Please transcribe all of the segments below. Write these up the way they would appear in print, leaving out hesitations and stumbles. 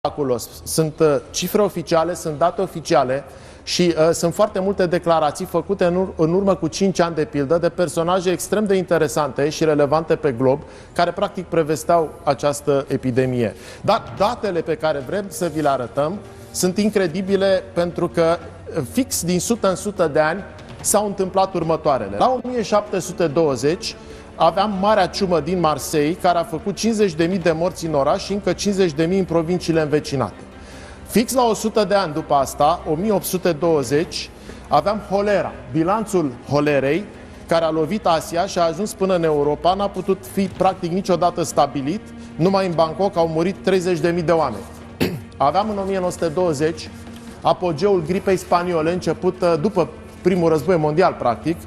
spectaculos. Sunt cifre oficiale, sunt date oficiale și sunt foarte multe declarații făcute în urmă cu 5 ani de pildă de personaje extrem de interesante și relevante pe glob, care practic prevesteau această epidemie. Dar datele pe care vrem să vi le arătăm sunt incredibile, pentru că fix din 100 în 100 de ani s-au întâmplat următoarele. La 1720 aveam Marea Ciumă din Marseille, care a făcut 50.000 de morți în oraș și încă 50.000 în provinciile învecinate. Fix la 100 de ani după asta, 1820, aveam holera. Bilanțul holerei, care a lovit Asia și a ajuns până în Europa, n-a putut fi practic niciodată stabilit. Numai în Bangkok au murit 30.000 de oameni. Aveam în 1920 apogeul gripei spaniole, început după primul război mondial, practic.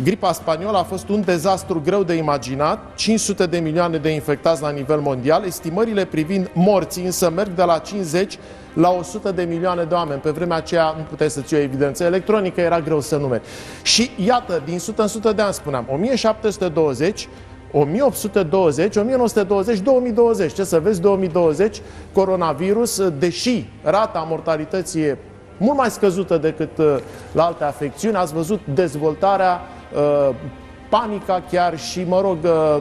Gripa spaniolă a fost un dezastru greu de imaginat, 500 de milioane de infectați la nivel mondial. Estimările privind morții însă merg de la 50 la 100 de milioane de oameni. Pe vremea aceea nu puteai să ții o evidență electronică, era greu să numeri. Și iată, din 100 în 100 de ani spuneam, 1720, 1820, 1920, 2020. Ce să vezi, 2020, coronavirus, deși rata mortalității e mult mai scăzută decât la alte afecțiuni, ați văzut dezvoltarea, panica chiar și, mă rog,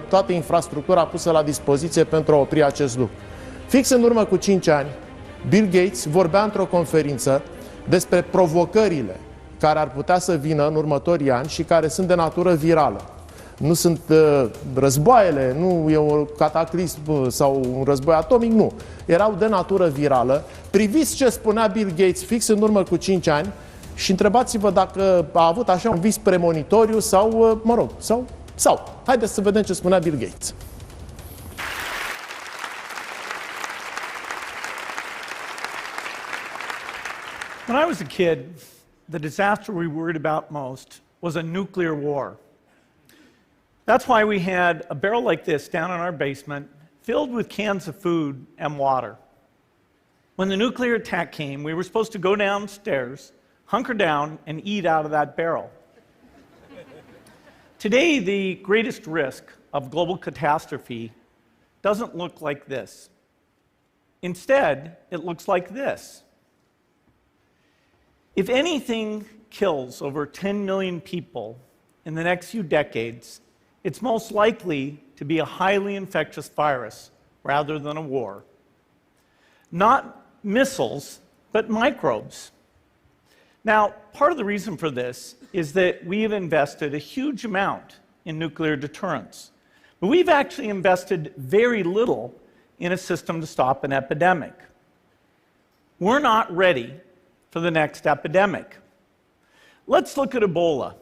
toată infrastructura pusă la dispoziție pentru a opri acest lucru. Fix în urmă cu 5 ani, Bill Gates vorbea într-o conferință despre provocările care ar putea să vină în următorii ani și care sunt de natură virală. Nu sunt războaiele, nu e un cataclism sau un război atomic, nu. Erau de natură virală. Priviți ce spunea Bill Gates fix în urmă cu 5 ani și întrebați-vă dacă a avut așa un vis premonitoriu sau, mă rog, sau. Haideți să vedem ce spunea Bill Gates. When I was a kid, the disaster we worried about most was a nuclear war. That's why we had a barrel like this down in our basement, filled with cans of food and water. When the nuclear attack came, we were supposed to go downstairs, hunker down, and eat out of that barrel. Today, the greatest risk of global catastrophe doesn't look like this. Instead, it looks like this. If anything kills over 10 million people in the next few decades, it's most likely to be a highly infectious virus rather than a war. Not missiles, but microbes. Now, part of the reason for this is that we have invested a huge amount in nuclear deterrence, but we've actually invested very little in a system to stop an epidemic. We're not ready for the next epidemic. Let's look at Ebola.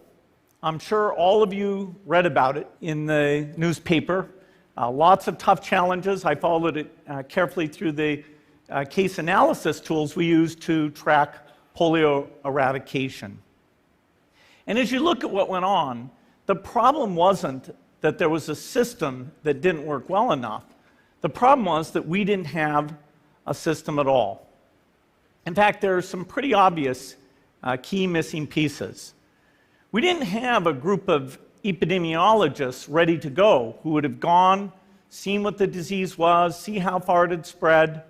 I'm sure all of you read about it in the newspaper. Lots of tough challenges. I followed it carefully through the case analysis tools we use to track polio eradication. And as you look at what went on, the problem wasn't that there was a system that didn't work well enough. The problem was that we didn't have a system at all. In fact, there are some pretty obvious key missing pieces. We didn't have a group of epidemiologists ready to go who would have gone, seen what the disease was, see how far it had spread.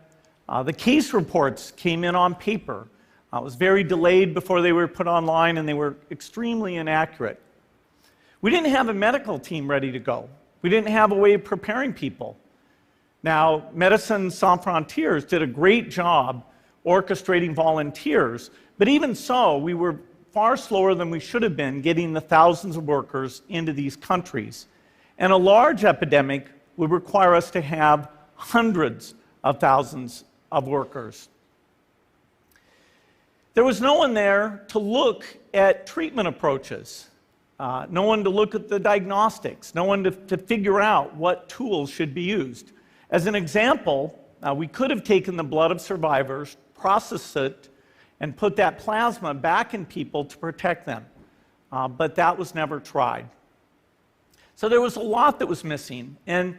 The case reports came in on paper. It was very delayed before they were put online, and they were extremely inaccurate. We didn't have a medical team ready to go. We didn't have a way of preparing people. Now, Médecins Sans Frontières did a great job orchestrating volunteers, but even so, we were far slower than we should have been getting the thousands of workers into these countries. And a large epidemic would require us to have hundreds of thousands of workers. There was no one there to look at treatment approaches, no one to look at the diagnostics, no one to figure out what tools should be used. As an example, we could have taken the blood of survivors, processed it, and put that plasma back in people to protect them. But that was never tried. So there was a lot that was missing, and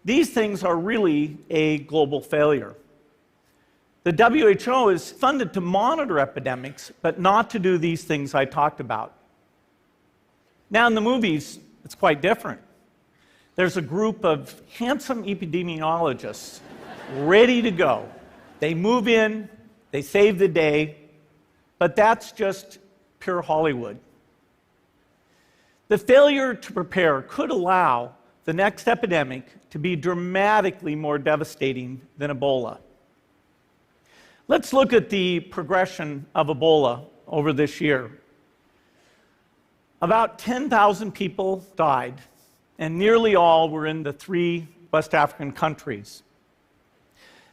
these things are really a global failure. The WHO is funded to monitor epidemics, but not to do these things I talked about. Now in the movies, it's quite different. There's a group of handsome epidemiologists ready to go They move in, they save the day, but that's just pure Hollywood. The failure to prepare could allow the next epidemic to be dramatically more devastating than Ebola. Let's look at the progression of Ebola over this year. About 10,000 people died, and nearly all were in the 3 West African countries.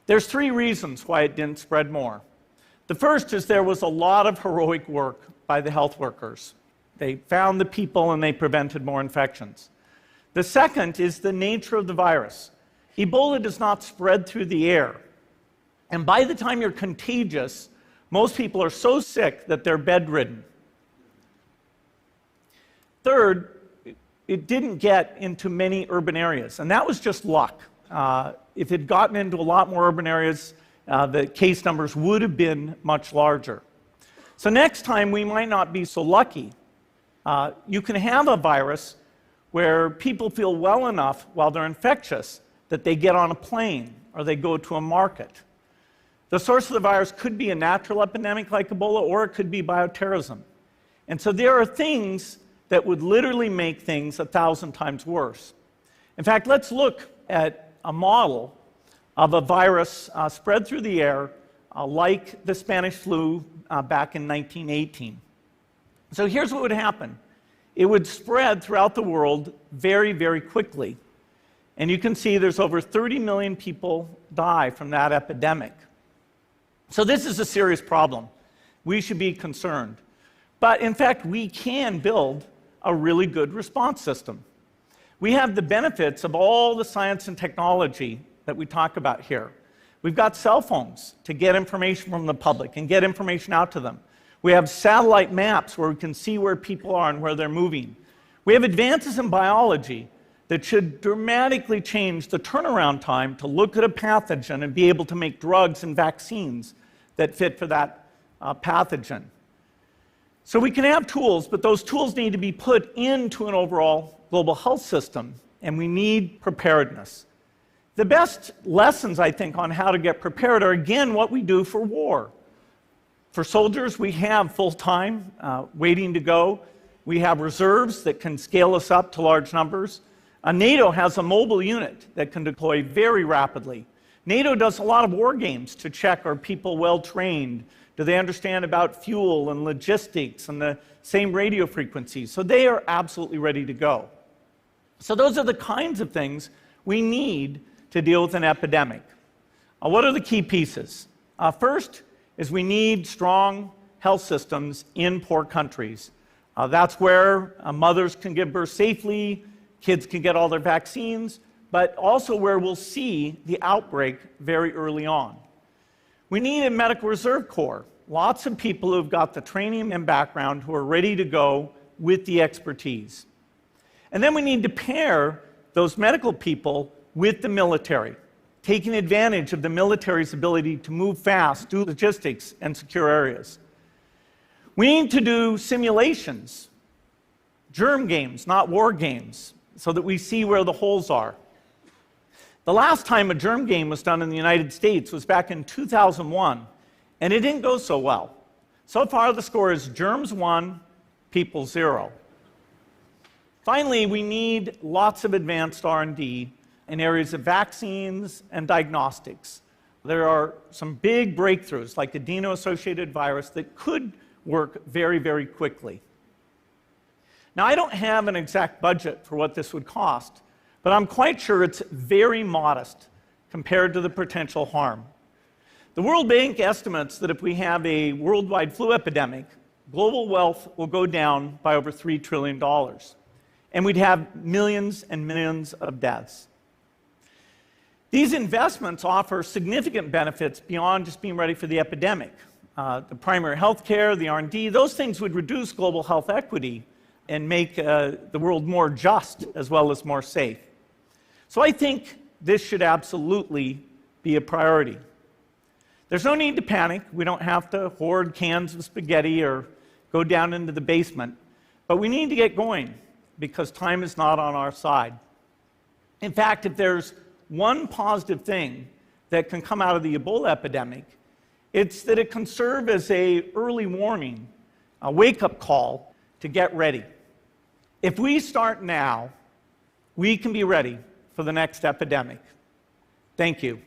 There's 3 reasons why it didn't spread more. The first is there was a lot of heroic work by the health workers. They found the people and they prevented more infections. The second is the nature of the virus. Ebola does not spread through the air. And by the time you're contagious, most people are so sick that they're bedridden. Third, it didn't get into many urban areas, and that was just luck. If it had gotten into a lot more urban areas, the case numbers would have been much larger. So next time, we might not be so lucky. You can have a virus where people feel well enough while they're infectious that they get on a plane or they go to a market. The source of the virus could be a natural epidemic like Ebola, or it could be bioterrorism. And so there are things that would literally make things 1,000 times worse. In fact, let's look at a model of a virus spread through the air like the Spanish flu back in 1918. So here's what would happen. It would spread throughout the world very, very quickly. And you can see there's over 30 million people die from that epidemic. So this is a serious problem. We should be concerned. But in fact, we can build a really good response system. We have the benefits of all the science and technology that we talk about here. We've got cell phones to get information from the public and get information out to them. We have satellite maps where we can see where people are and where they're moving. We have advances in biology that should dramatically change the turnaround time to look at a pathogen and be able to make drugs and vaccines that fit for that pathogen. So we can have tools, but those tools need to be put into an overall global health system, and we need preparedness. The best lessons, I think, on how to get prepared are, again, what we do for war. For soldiers, we have full-time waiting to go. We have reserves that can scale us up to large numbers. NATO has a mobile unit that can deploy very rapidly. NATO does a lot of war games to check, are people well-trained? Do they understand about fuel and logistics and the same radio frequencies? So they are absolutely ready to go. So those are the kinds of things we need to deal with an epidemic. What are the key pieces? First is we need strong health systems in poor countries. That's where mothers can give birth safely, kids can get all their vaccines, but also where we'll see the outbreak very early on. We need a medical reserve corps, lots of people who've got the training and background who are ready to go with the expertise. And then we need to pair those medical people with the military, taking advantage of the military's ability to move fast, do logistics, and secure areas. We need to do simulations, germ games, not war games, so that we see where the holes are. The last time a germ game was done in the United States was back in 2001, and it didn't go so well. So far, the score is germs 1, people 0. Finally, we need lots of advanced R&D in areas of vaccines and diagnostics. There are some big breakthroughs, like adeno-associated virus, that could work very, very quickly. Now, I don't have an exact budget for what this would cost, but I'm quite sure it's very modest compared to the potential harm. The World Bank estimates that if we have a worldwide flu epidemic, global wealth will go down by over $3 trillion, and we'd have millions and millions of deaths. These investments offer significant benefits beyond just being ready for the epidemic. The primary health care, the R&D, those things would reduce global health equity and make the world more just as well as more safe. So I think this should absolutely be a priority. There's no need to panic. We don't have to hoard cans of spaghetti or go down into the basement. But we need to get going because time is not on our side. In fact, if there's one positive thing that can come out of the Ebola epidemic. It's that it can serve as an early warning, a wake-up call to get ready. If we start now, we can be ready for the next epidemic. Thank you.